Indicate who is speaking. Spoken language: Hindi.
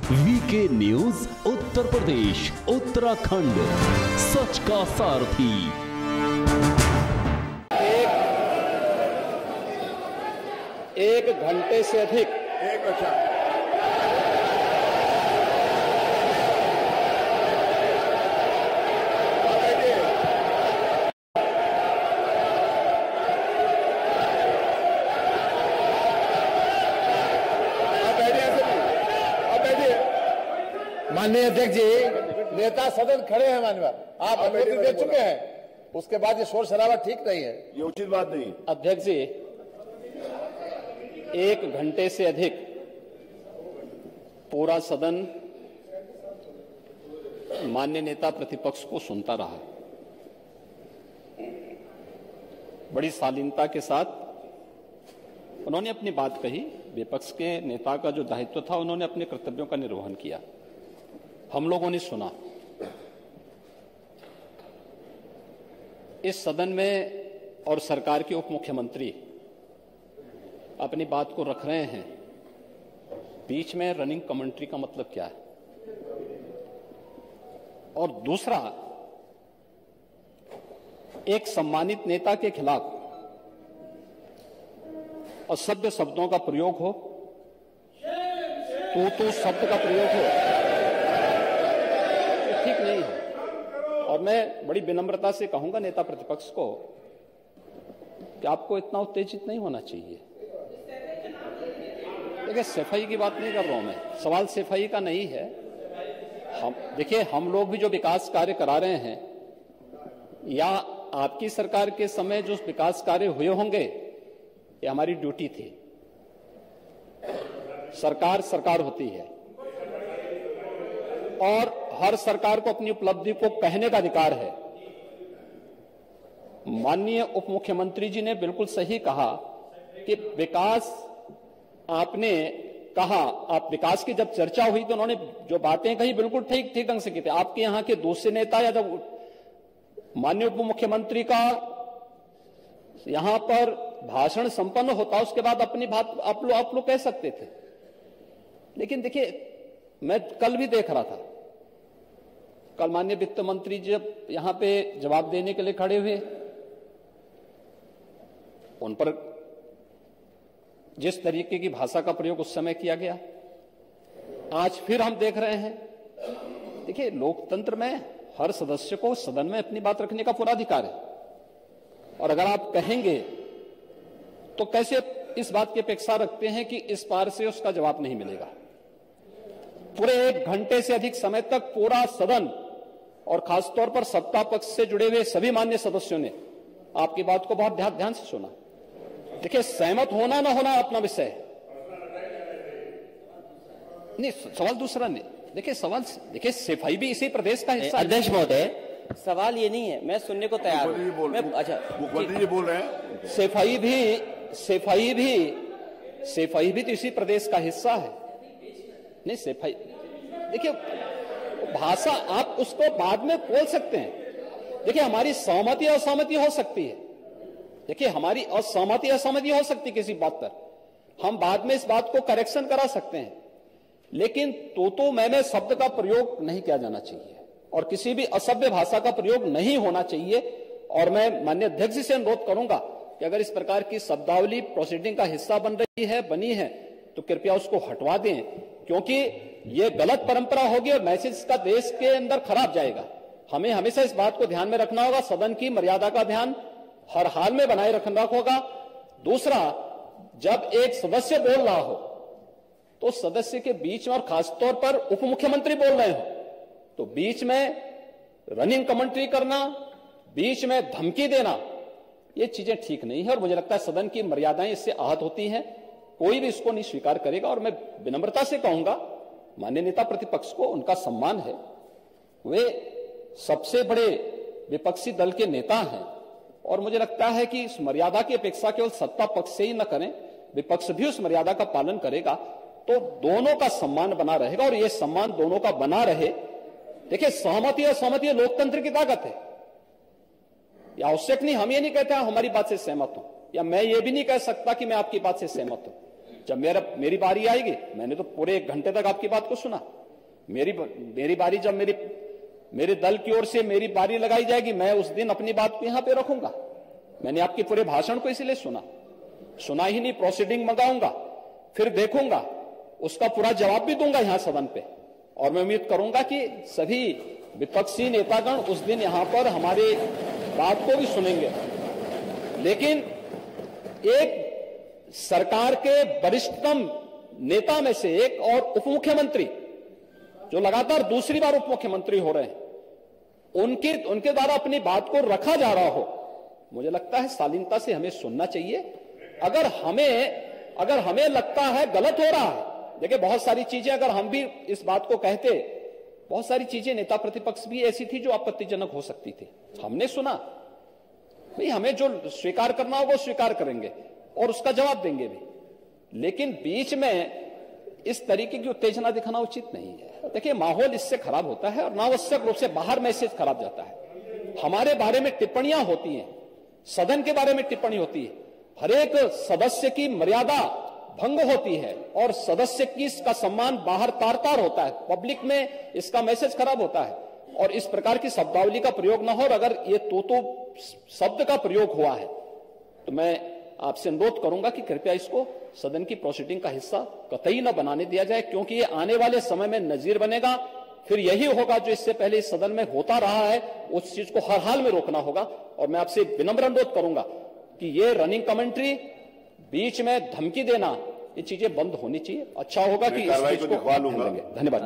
Speaker 1: वीके न्यूज उत्तर प्रदेश उत्तराखंड, सच का सारथी।
Speaker 2: एक घंटे से अधिक
Speaker 3: माननीय अध्यक्ष जी, नेता सदन खड़े हैं। माननीय आप अनुमति दे चुके हैं, उसके बाद ये शोर शराबा ठीक नहीं है,
Speaker 4: ये उचित बात नहीं।
Speaker 2: अध्यक्ष जी, एक घंटे से अधिक पूरा सदन माननीय नेता प्रतिपक्ष को सुनता रहा। बड़ी शालीनता के साथ उन्होंने अपनी बात कही। विपक्ष के नेता का जो दायित्व था, उन्होंने अपने कर्तव्यों का निर्वहन किया। हम लोगों ने सुना। इस सदन में और सरकार के उप मुख्यमंत्री अपनी बात को रख रहे हैं, बीच में रनिंग कमेंट्री का मतलब क्या है? और दूसरा, एक सम्मानित नेता के खिलाफ असभ्य शब्दों का प्रयोग हो, तो शब्द का प्रयोग हो, ठीक नहीं है। और मैं बड़ी विनम्रता से कहूंगा नेता प्रतिपक्ष को कि आपको इतना उत्तेजित नहीं होना चाहिए। देखिए, सफाई की बात नहीं कर रहा हूं मैं, सवाल सफाई का नहीं है। देखिए, हम लोग भी जो विकास कार्य करा रहे हैं, या आपकी सरकार के समय जो विकास कार्य हुए होंगे, ये हमारी ड्यूटी थी। सरकार सरकार होती है और हर सरकार को अपनी उपलब्धि को कहने का अधिकार है। माननीय उप मुख्यमंत्री जी ने बिल्कुल सही कहा कि विकास, आपने कहा, आप विकास की जब चर्चा हुई तो उन्होंने जो बातें कही बिल्कुल ठीक ढंग से की थी। आपके यहां के दूसरे नेता या जब माननीय उप मुख्यमंत्री का यहां पर भाषण संपन्न होता, उसके बाद अपनी बात आप लोग कह सकते थे। लेकिन देखिए, मैं कल भी देख रहा था, कल माननीय वित्त मंत्री जब यहां पे जवाब देने के लिए खड़े हुए, उन पर जिस तरीके की भाषा का प्रयोग उस समय किया गया, आज फिर हम देख रहे हैं। देखिए, लोकतंत्र में हर सदस्य को सदन में अपनी बात रखने का पूरा अधिकार है, और अगर आप कहेंगे तो कैसे इस बात की अपेक्षा रखते हैं कि इस पार से उसका जवाब नहीं मिलेगा? पूरे एक घंटे से अधिक समय तक पूरा सदन और खासतौर पर सत्ता पक्ष से जुड़े हुए सभी मान्य सदस्यों ने आपकी बात को बहुत ध्यान से सुना। देखिए, सहमत होना ना होना अपना विषय है, नहीं सवाल दूसरा नहीं। देखिए, सवाल, देखिए, सफाई भी इसी प्रदेश का हिस्सा है।
Speaker 5: अध्यक्ष महोदय, सवाल ये नहीं है, मैं सुनने को तैयार हूं। अच्छा,
Speaker 4: मुख्यमंत्री जी बोल रहे हैं,
Speaker 2: सफाई भी तो इसी प्रदेश का हिस्सा है। नहीं, सफाई, देखिए, भाषा आप उसको बाद में बोल सकते हैं। देखिए, हमारी सहमति असहमति हो सकती है। देखिए, हमारी असहमति असहमति हो सकती है किसी बात पर, हम बाद में इस बात को करेक्शन करा सकते हैं। लेकिन तो मैंने शब्द का प्रयोग नहीं किया जाना चाहिए, और किसी भी असभ्य भाषा का प्रयोग नहीं होना चाहिए। और मैं माननीय अध्यक्ष जी से अनुरोध करूंगा कि अगर इस प्रकार की शब्दावली प्रोसीडिंग का हिस्सा बनी है तो कृपया उसको हटवा दें, क्योंकि ये गलत परंपरा होगी और मैसेज का देश के अंदर खराब जाएगा। हमें हमेशा इस बात को ध्यान में रखना होगा, सदन की मर्यादा का ध्यान हर हाल में बनाए रखना होगा। दूसरा, जब एक सदस्य बोल रहा हो तो सदस्य के बीच में, और खासतौर पर उप मुख्यमंत्री बोल रहे हो, तो बीच में रनिंग कमेंट्री करना, बीच में धमकी देना, ये चीजें ठीक नहीं है। और मुझे लगता है सदन की मर्यादाएं इससे आहत होती हैं, कोई भी इसको नहीं स्वीकार करेगा। और मैं विनम्रता से कहूंगा माननीय नेता प्रतिपक्ष को, उनका सम्मान है, वे सबसे बड़े विपक्षी दल के नेता हैं, और मुझे लगता है कि इस मर्यादा की अपेक्षा केवल सत्ता पक्ष से ही न करें, विपक्ष भी उस मर्यादा का पालन करेगा तो दोनों का सम्मान बना रहेगा। और यह सम्मान दोनों का बना रहे। देखिए, सहमति और सहमति लोकतंत्र की ताकत है, यह आवश्यक नहीं। हम ये नहीं कहते हमारी बात से सहमत हूं, या मैं ये भी नहीं कह सकता कि मैं आपकी बात से सहमत हूं। जब मेरी बारी आएगी, मैंने तो पूरे 1 घंटे तक आपकी बात को सुना। मेरी बारी जब मेरे दल की ओर से मेरी बारी लगाई जाएगी, मैं उस दिन अपनी बात को यहां पे रखूंगा। मैंने आपके पूरे भाषण को इसलिए सुना ही नहीं, प्रोसीडिंग मंगाऊंगा, फिर देखूंगा, उसका पूरा जवाब भी दूंगा यहां सदन पे। और मैं उम्मीद करूंगा कि सभी विपक्षी नेतागण उस दिन यहां पर हमारी बात को भी सुनेंगे। लेकिन एक सरकार के वरिष्ठतम नेता में से एक और उप मुख्यमंत्री, जो लगातार दूसरी बार उप मुख्यमंत्री हो रहे हैं, उनके द्वारा अपनी बात को रखा जा रहा हो, मुझे लगता है शालीनता से हमें सुनना चाहिए। अगर हमें लगता है गलत हो रहा है, देखिए बहुत सारी चीजें अगर हम भी इस बात को कहते, बहुत सारी चीजें नेता प्रतिपक्ष भी ऐसी थी जो आपत्तिजनक हो सकती थी, हमने सुना। भाई हमें जो स्वीकार करना हो वो स्वीकार करेंगे और उसका जवाब देंगे भी, लेकिन बीच में इस तरीके की उत्तेजना दिखाना उचित नहीं है। देखिए माहौल इससे खराब होता है और अनावश्यक रूप से बाहर मैसेज खराब जाता है। हमारे बारे में टिप्पणियां होती हैं, सदन के बारे में टिप्पणी होती है, हर एक सदस्य की मर्यादा भंग होती है और सदस्य की इसका सम्मान बाहर तार होता है, पब्लिक में इसका मैसेज खराब होता है। और इस प्रकार की शब्दावली का प्रयोग न हो, और अगर ये तो शब्द का प्रयोग हुआ है तो मैं आपसे अनुरोध करूंगा कि कृपया इसको सदन की प्रोसीडिंग का हिस्सा कतई न बनाने दिया जाए, क्योंकि ये आने वाले समय में नजीर बनेगा। फिर यही होगा जो इससे पहले इस सदन में होता रहा है, उस चीज को हर हाल में रोकना होगा। और मैं आपसे विनम्र अनुरोध करूंगा कि ये रनिंग कमेंट्री, बीच में धमकी देना, ये चीजें बंद होनी चाहिए। अच्छा होगा कि इस चीज को ध्यान देंगे। धन्यवाद।